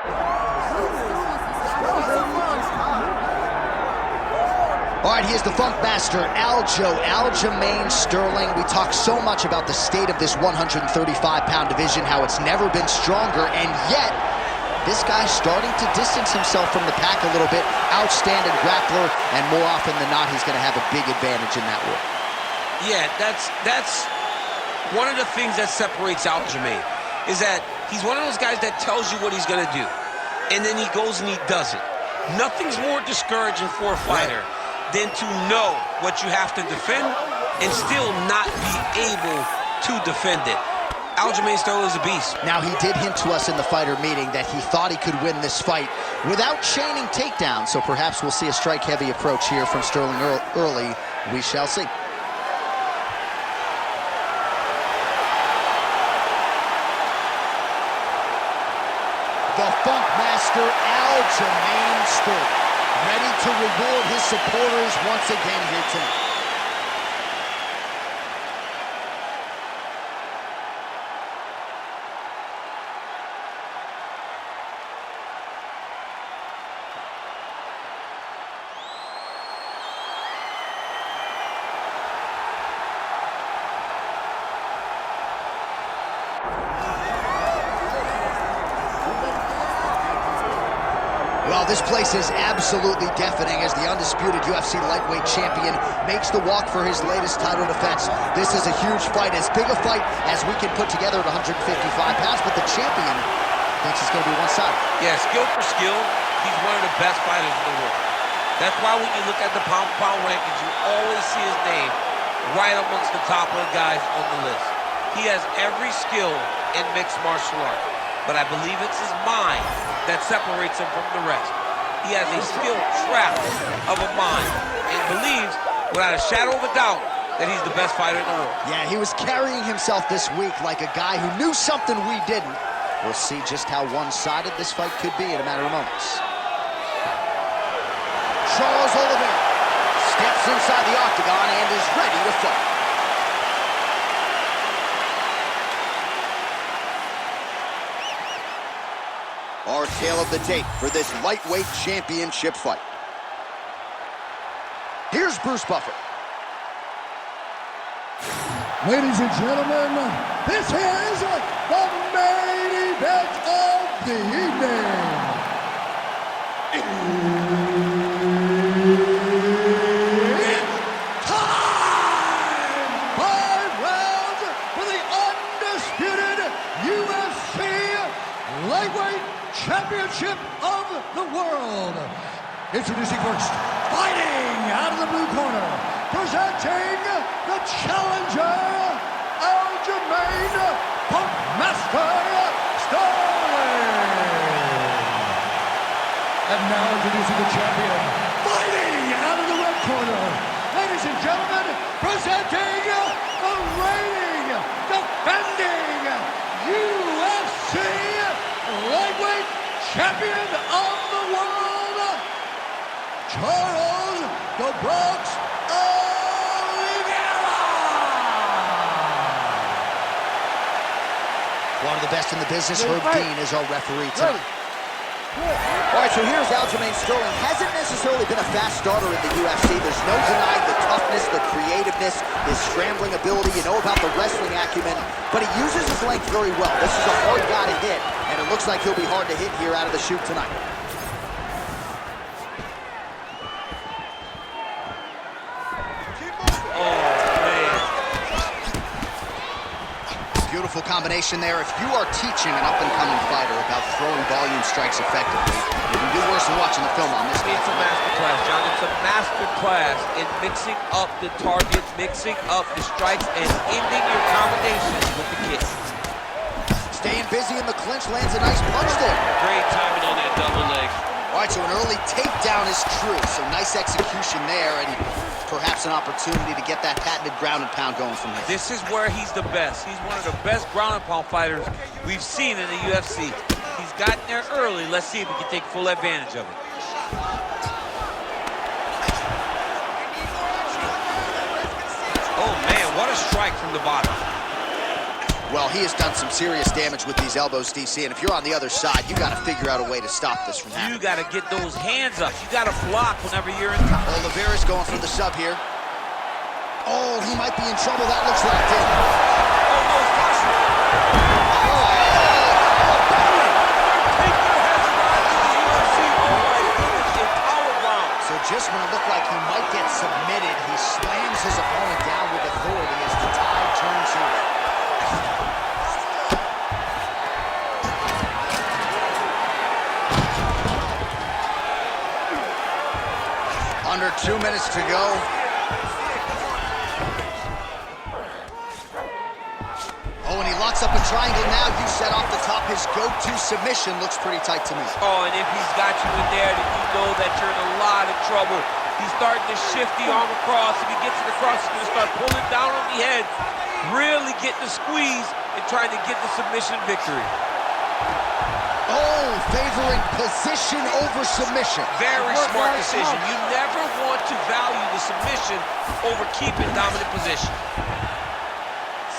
All right, here's the Funk Master, Aljamain Sterling. We talk so much about the state of this 135-pound division, how it's never been stronger, and yet this guy's starting to distance himself from the pack a little bit. Outstanding grappler, and more often than not, he's going to have a big advantage in that war. Yeah, that's one of the things that separates Aljamain, is that he's one of those guys that tells you what he's going to do, and then he goes and he does it. Nothing's more discouraging for a fighter than to know what you have to defend and still not be able to defend it. Aljamain Sterling is a beast. Now, he did hint to us in the fighter meeting that he thought he could win this fight without chaining takedowns, so perhaps we'll see a strike-heavy approach here from Sterling early. We shall see. The Funk Master, Aljamain Sterling, ready to reward his supporters once again here tonight. Well, this place is absolutely deafening as the undisputed UFC lightweight champion makes the walk for his latest title defense. This is a huge fight, as big a fight as we can put together at 155 pounds, but the champion thinks it's going to be one-sided. Yeah, skill for skill, he's one of the best fighters in the world. That's why when you look at the pound-for-pound rankings, you always see his name right amongst the top of the guys on the list. He has every skill in mixed martial art, but I believe it's his mind that separates him from the rest. He has a skill trap of a mind and believes, without a shadow of a doubt, that he's the best fighter in the world. Yeah, he was carrying himself this week like a guy who knew something we didn't. We'll see just how one-sided this fight could be in a matter of moments. Charles Oliveira steps inside the octagon and is ready to fight. Our tale of the tape for this lightweight championship fight. Here's Bruce Buffer. Ladies and gentlemen, this is the main event of the evening. It's time! 5 rounds for the undisputed UFC lightweight championship of the world. Introducing first, fighting out of the blue corner, presenting the challenger, Aljamain Funk Master Sterling. And now introducing the champion, fighting out of the red corner, ladies and gentlemen, presenting the reigning, defending UFC lightweight champion of the world, Charles "The Bronx" Oliveira. One of the best in the business, Herb Dean, is our referee tonight. All right, so here's Aljamain Sterling. Hasn't necessarily been a fast starter in the UFC. There's no denying the toughness, the creativeness, his scrambling ability. You know about the wrestling acumen, but he uses his length very well. This is a hard guy to hit, and it looks like he'll be hard to hit here out of the chute tonight. Beautiful combination there. If you are teaching an up-and-coming fighter about throwing volume strikes effectively, you can do worse than watching the film on this guy. It's a master class, John. It's a master class in mixing up the target, mixing up the strikes, and ending your combinations with the kicks. Staying busy in the clinch, lands a nice punch there. Great timing on that double leg. All right, so an early takedown is true. So nice execution there, and perhaps an opportunity to get that patented ground and pound going from here. This is where he's the best. He's one of the best ground and pound fighters we've seen in the UFC. He's gotten there early. Let's see if he can take full advantage of it. Oh, man, what a strike from the bottom. Well, he has done some serious damage with these elbows, DC, and if you're on the other side, you got to figure out a way to stop this from happening. You got to get those hands up. You got to block whenever you're in top. Oliveira's going for the sub here. Oh, he might be in trouble. That looks like it. Oh, no, it's possible. So just when it looked like he might get submitted, he slams his opponent down with authority as the tide turns here. Under 2 minutes to go. Oh, and he locks up a triangle now. You set off the top. His go-to submission looks pretty tight to me. Oh, and if he's got you in there, then you know that you're in a lot of trouble. He's starting to shift the arm across. If he gets it across, he's going to start pulling down on the head, really getting the squeeze and trying to get the submission victory. Oh, favoring position over submission. Very smart decision. You never want to value the submission over keeping dominant position.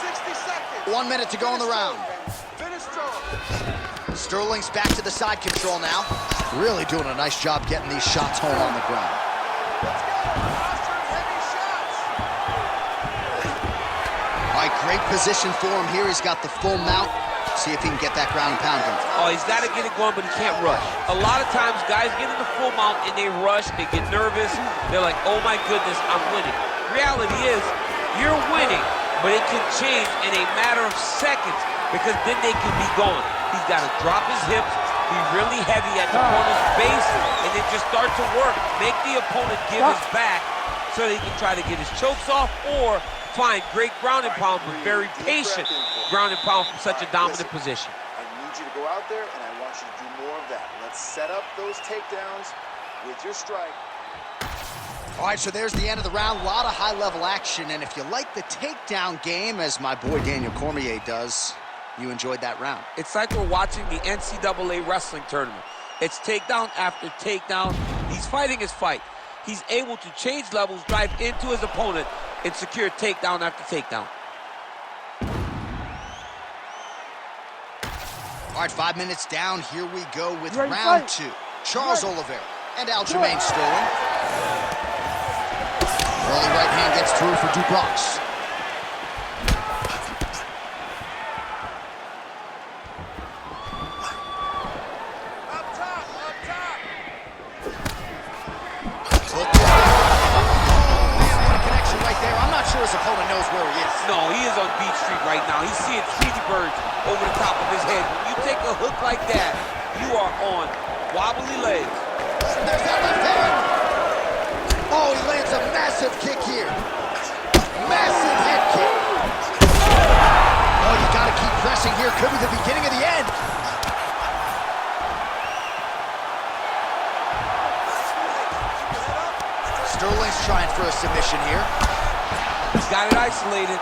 60 seconds. 1 minute to go in the round. Finish strong. Sterling's back to the side control now. Really doing a nice job getting these shots home on the ground. Let's go. Posture heavy shots. All right, great position for him here. He's got the full mount. See if he can get that ground and pound going. Oh, he's got to get it going, but he can't rush. A lot of times, guys get in the full mount and they rush, they get nervous. They're like, oh my goodness, I'm winning. Reality is, you're winning, but it can change in a matter of seconds because then they can be gone. He's got to drop his hips, be really heavy at the opponent's base, and then just start to work. Make the opponent give his back so that he can try to get his chokes off or find great ground and pound, but very patient ground and pound from such a dominant position. I need you to go out there, and I want you to do more of that. Let's set up those takedowns with your strike. All right, so there's the end of the round. A lot of high-level action, and if you like the takedown game, as my boy Daniel Cormier does, you enjoyed that round. It's like we're watching the NCAA wrestling tournament. It's takedown after takedown. He's fighting his fight. He's able to change levels, drive into his opponent, and secure takedown after takedown. All right, 5 minutes down. Here we go with round two. Charles Oliveira and Aljamain Sterling. Early right hand gets through for Dubrox. Up top, up top. I'm not sure his opponent knows where he is. No, he is on Beach Street right now. He's seeing Tweety birds over the top of his head. When you take a hook like that, you are on wobbly legs. There's that left hand. Oh, he lands a massive kick here. Massive head kick. Oh, you got to keep pressing here. Could be the beginning of the end. Sterling's trying for a submission here. He's got it isolated.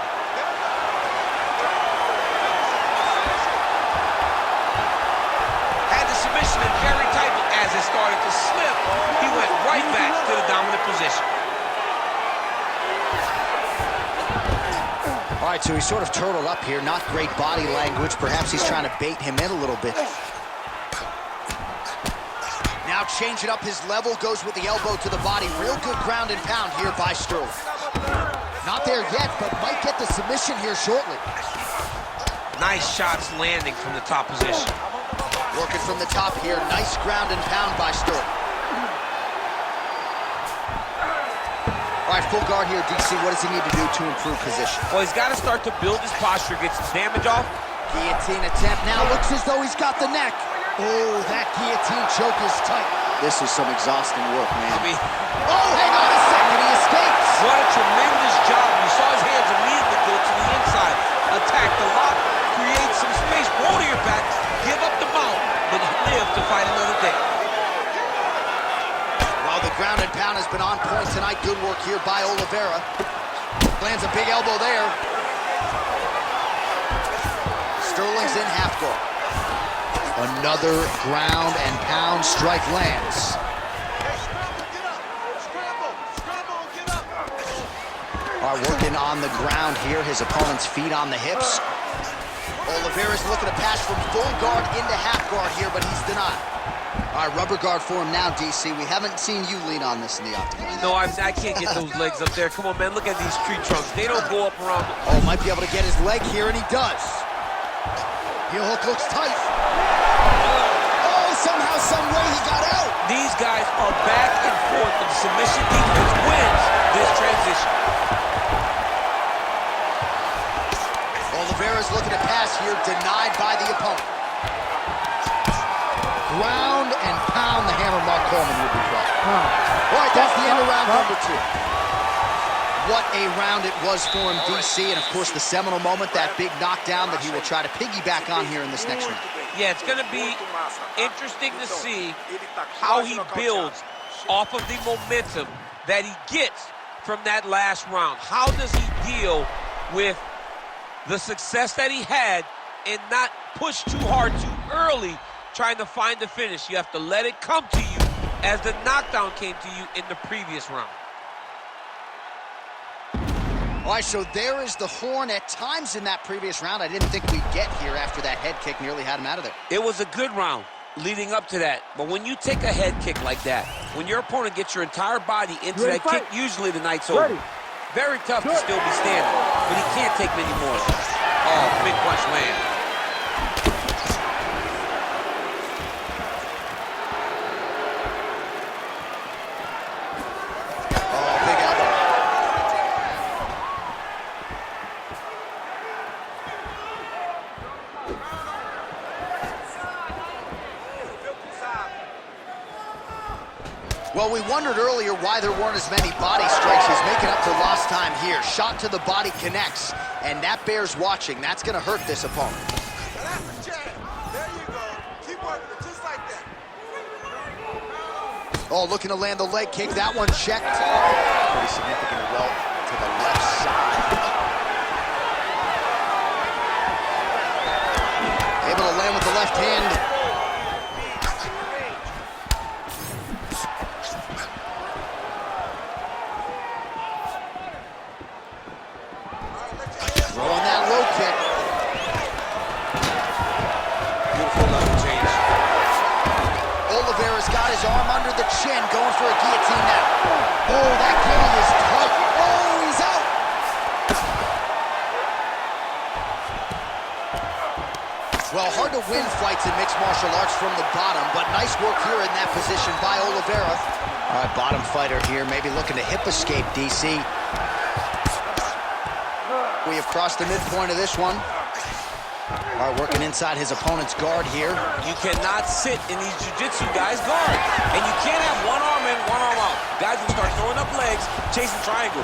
Had the submission in very tight, but as it started to slip, he went right back to the dominant position. All right, so he's sort of turtled up here. Not great body language. Perhaps he's trying to bait him in a little bit. Now changing up his level, goes with the elbow to the body. Real good ground and pound here by Sterling. Not there yet, but might get the submission here shortly. Nice shots landing from the top position. Working from the top here. Nice ground and pound by Sterling. All right, full guard here, DC. What does he need to do to improve position? Well, he's got to start to build his posture, get some damage off. Guillotine attempt now. Looks as though he's got the neck. Oh, that guillotine choke is tight. This is some exhausting work, man. I mean, oh, hang on a second. He escapes. what a tremendous job. You saw his hands immediately go to the inside. Attack the lock, create some space, roll to your back, give up the mount, but live to fight another day. Well, the ground and pound has been on point tonight. Good work here by Oliveira. Lands a big elbow there. Sterling's in half guard. Another ground and pound strike lands. All right, working on the ground here. His opponent's feet on the hips. Oliveira's looking to pass from full guard into half guard here, but he's denied. All right, rubber guard for him now, DC. We haven't seen you lean on this in the octagon. No, I can't get those legs up there. Come on, man, look at these tree trunks. They don't go up around. Oh, might be able to get his leg here, and he does. Heel hook looks tight. Oh, somehow, some way he got out. These guys are back and forth, but the submission defense wins this transition. Oliveira's looking to pass here, denied by the opponent. Ground and pound, the hammer Mark Coleman would be proud. All right, that's the end of round number 2. What a round it was for him, DC, and of course the seminal moment, that big knockdown that he will try to piggyback on here in this next round. Yeah, it's going to be interesting to see how he builds off of the momentum that he gets from that last round. How does he deal with the success that he had and not push too hard too early trying to find the finish? You have to let it come to you as the knockdown came to you in the previous round. All right, so there is the horn at times in that previous round. I didn't think we'd get here after that head kick nearly had him out of there. It was a good round leading up to that, but when you take a head kick like that, when your opponent gets your entire body into that kick, usually the night's over. Very tough to still be standing, but he can't take many more. Oh, big punch land. Well, we wondered earlier why there weren't as many body strikes. He's making up for lost time here. Shot to the body connects, and that bears watching. That's going to hurt this opponent. That's a jab. There you go. Keep working it just like that. Oh, looking to land the leg kick. That one checked. Pretty significant well to the left side. Able to land with the left hand. Throwing that low kick. Beautiful level change. Oliveira's got his arm under the chin, going for a guillotine now. Oh, that killing is tough. Oh, he's out. Well, hard to win fights in mixed martial arts from the bottom, but nice work here in that position by Oliveira. All right, bottom fighter here, maybe looking to hip escape, DC. We have crossed the midpoint of this one. All right, working inside his opponent's guard here. You cannot sit in these jiu-jitsu guys' guard. And you can't have one arm in, one arm out. Guys will start throwing up legs, chasing triangles.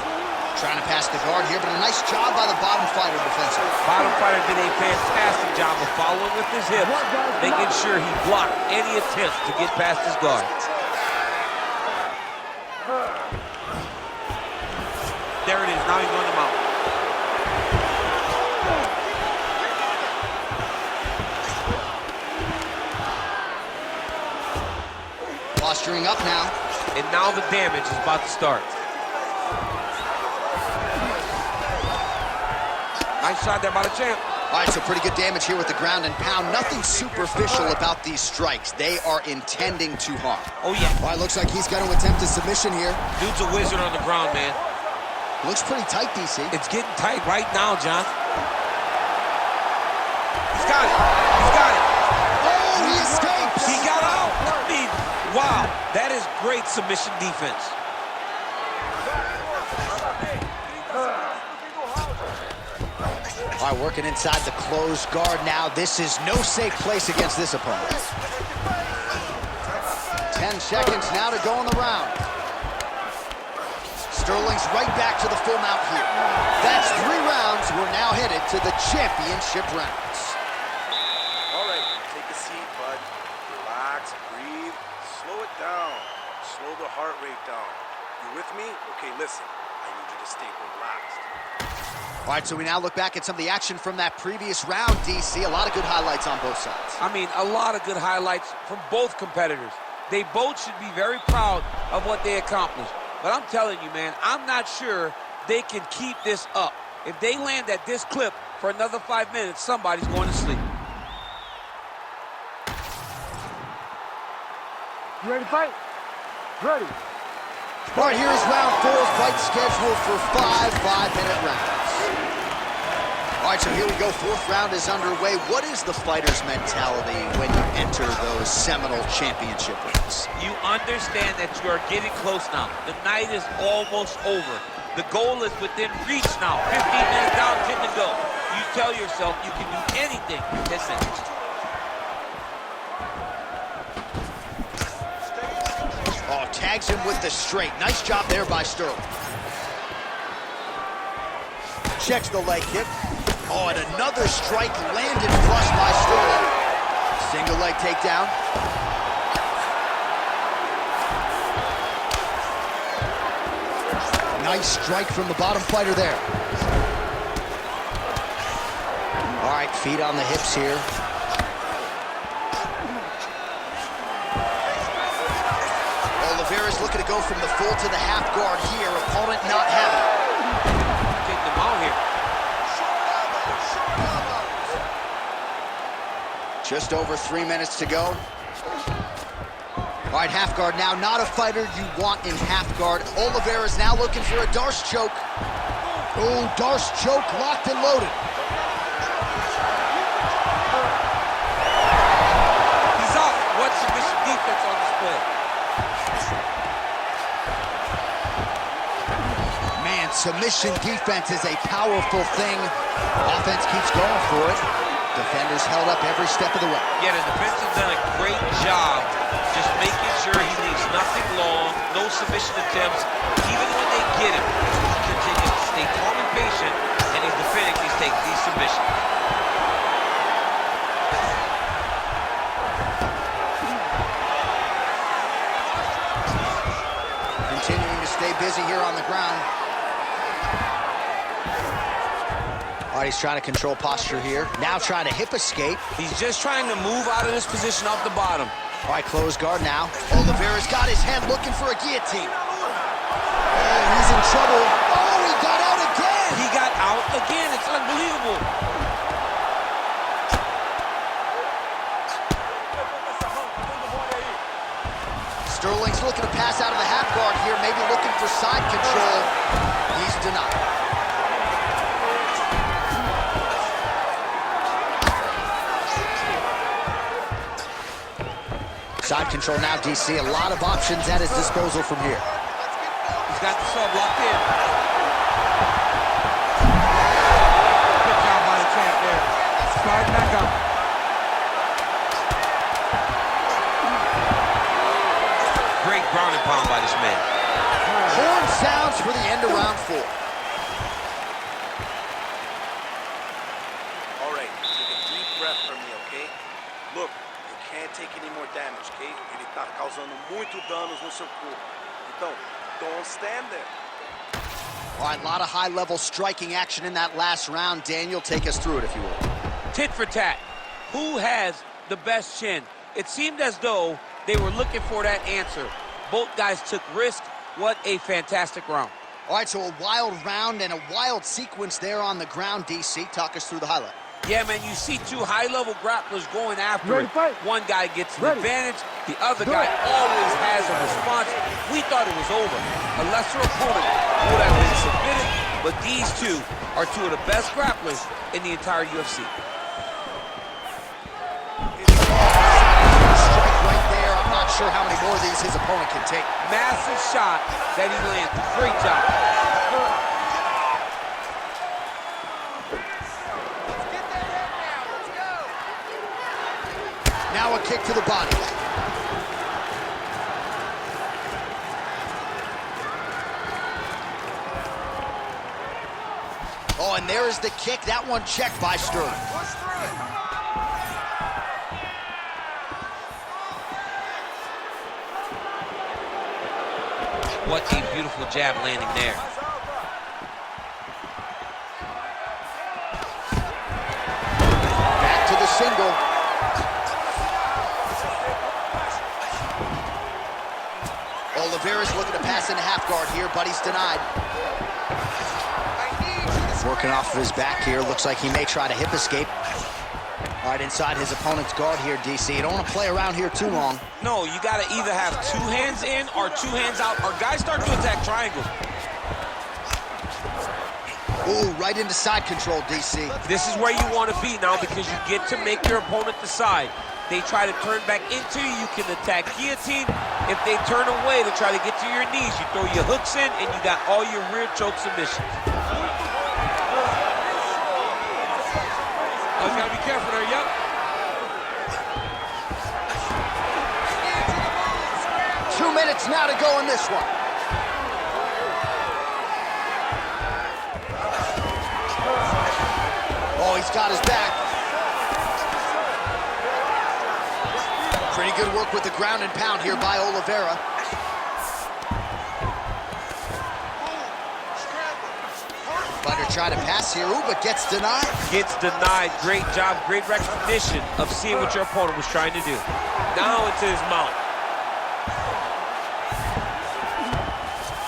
Trying to pass the guard here, but a nice job by the bottom fighter defensively. Bottom fighter did a fantastic job of following with his hips, making sure he blocked any attempts to get past his guard. There it is, now he's going to mount. Posturing up now. And now the damage is about to start. Nice shot there by the champ. All right, so pretty good damage here with the ground and pound. Nothing superficial about these strikes. They are intending to harm. Oh, yeah. All right, looks like he's going to attempt a submission here. Dude's a wizard on the ground, man. Looks pretty tight, DC. It's getting tight right now, John. He's got it. He's got it. Oh, he escapes. He got out. I mean, wow. That is great submission defense. All right, working inside the closed guard now. This is no safe place against this opponent. 10 seconds now to go in the round. Sterling's right back to the full mount here. That's 3 rounds. We're now headed to the championship rounds. All right, take a seat, bud. Relax, breathe, slow it down. Slow the heart rate down. You with me? Okay, listen. I need you to stay relaxed. All right, so we now look back at some of the action from that previous round, DC. A lot of good highlights on both sides. I mean, a lot of good highlights from both competitors. They both should be very proud of what they accomplished. But I'm telling you, man, I'm not sure they can keep this up. If they land at this clip, For another 5 minutes, somebody's going to sleep. You ready to fight? Ready. All right, here's round 4, fight scheduled for 5 5-minute rounds. All right, so here we go. 4th round is underway. What is the fighter's mentality when you enter those seminal championship rings? You understand that you are getting close now. The night is almost over. The goal is within reach now. 15 minutes down, 10 to go. You tell yourself you can do anything in 10 minutes. Oh, tags him with the straight. Nice job there by Sterling. Checks the leg kick. Oh, and another strike landed flush by Sterling. Single leg takedown. Nice strike from the bottom fighter there. All right, feet on the hips here. Oliveira's looking to go from the full to the half guard here. Opponent not having it. Take them out here. Just over 3 minutes to go. All right, half guard now. Not a fighter you want in half guard. Oliveira's now looking for a Darce choke. Oh, Darce choke locked and loaded. He's off. What submission defense on display? Man, submission defense is a powerful thing. Offense keeps going for it. Defenders held up every step of the way. Yeah, the defense has done a great job just making sure he leaves nothing long, no submission attempts. Even when they get him, he continues to stay calm and patient, and he's defending these submissions. Continuing to stay busy here on the ground. All right, he's trying to control posture here. Now trying to hip escape. He's just trying to move out of this position off the bottom. All right, closed guard now. Oliveira's got his head looking for a guillotine. Oh, he's in trouble. Oh, he got out again. He got out again. It's unbelievable. Sterling's looking to pass out of the half guard here, maybe looking for side control. He's denied. Side control now, DC. A lot of options at his disposal from here. He's got the sub locked in. Good job by the champ there. Slide back up. Great ground and pound by this man. Horn sounds for the end of round 4. All right, take a deep breath for me, okay? Look, you can't take any more damage, okay? Ele tá causando muito danos no seu corpo. Então, don't stand there. All right, a lot of high-level striking action in that last round. Daniel, take us through it, if you will. Tit for tat. Who has the best chin? It seemed as though they were looking for that answer. Both guys took risk. What a fantastic round. All right, so a wild round and a wild sequence there on the ground, DC. Talk us through the highlight. Yeah, man, you see two high-level grapplers going after it. One guy gets an advantage, the other guy always has a response. We thought it was over. A lesser opponent would have been submitted, but these two are two of the best grapplers in the entire UFC. Strike right there. I'm not sure how many more of these his opponent can take. Massive shot that he landed. Great job. Now a kick to the body. Oh, and there is the kick. That one checked by Sterling. What a beautiful jab landing there. Back to the single. Oliveira's looking to pass into half guard here, but he's denied. working off of his back here. Looks like he may try to hip escape. All right, inside his opponent's guard here, DC. You don't want to play around here too long. No, you got to either have 2 hands in or 2 hands out, or guys start to attack triangles. Ooh, right into side control, DC. This is where you want to be now because you get to make your opponent decide. They try to turn back into you, you can attack guillotine. If they turn away to try to get to your knees, you throw your hooks in and you got all your rear choke submissions. Oh, you gotta be careful there, yep. Two minutes now to go in this one. Oh, he's got his back. Pretty good work with the ground and pound here by Oliveira. Fighter trying to pass here, ooh, but gets denied. Gets denied. Great job, great recognition of seeing what your opponent was trying to do. Now into his mount.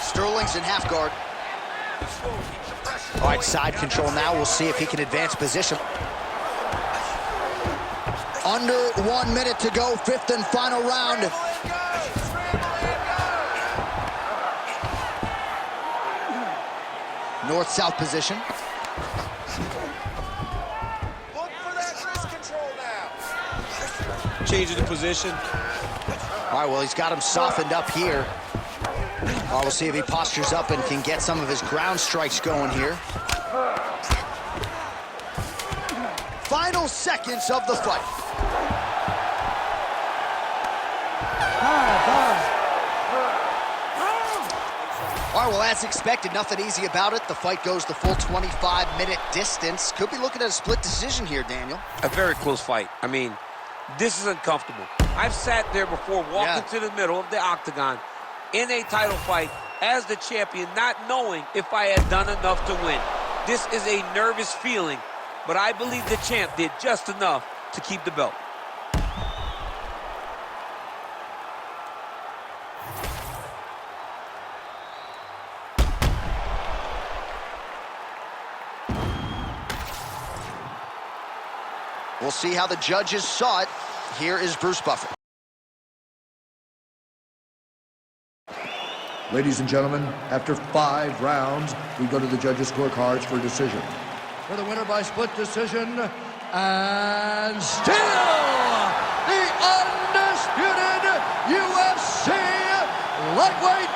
Sterling's in half guard. All right, side control now. We'll see if he can advance position. Under 1 minute to go, 5th and final round. North-south position. Look for that wrist control now. Changing the position. All right, well, he's got him softened up here. All right, we'll see if he postures up and can get some of his ground strikes going here. Final seconds of the fight. All right, well, as expected, nothing easy about it. The fight goes the full 25-minute distance. Could be looking at a split decision here, Daniel. A very close fight. I mean, this is uncomfortable. I've sat there before walking to the middle of the octagon in a title fight as the champion, not knowing if I had done enough to win. This is a nervous feeling, but I believe the champ did just enough to keep the belt. We'll see how the judges saw it. Here is Bruce Buffer. Ladies and gentlemen, after 5 rounds, we go to the judges' scorecards for a decision. For the winner by split decision, and still the undisputed UFC lightweight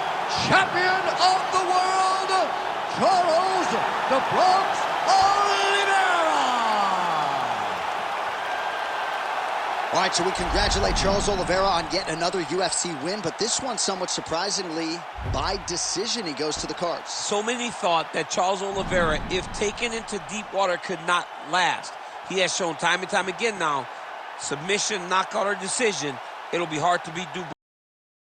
champion of the world, Charles "The Bronx" Oliveira. All right, so we congratulate Charles Oliveira on yet another UFC win, but this one, somewhat surprisingly, by decision, he goes to the cards. So many thought that Charles Oliveira, if taken into deep water, could not last. He has shown time and time again now, submission, knockout, or decision, it'll be hard to beat.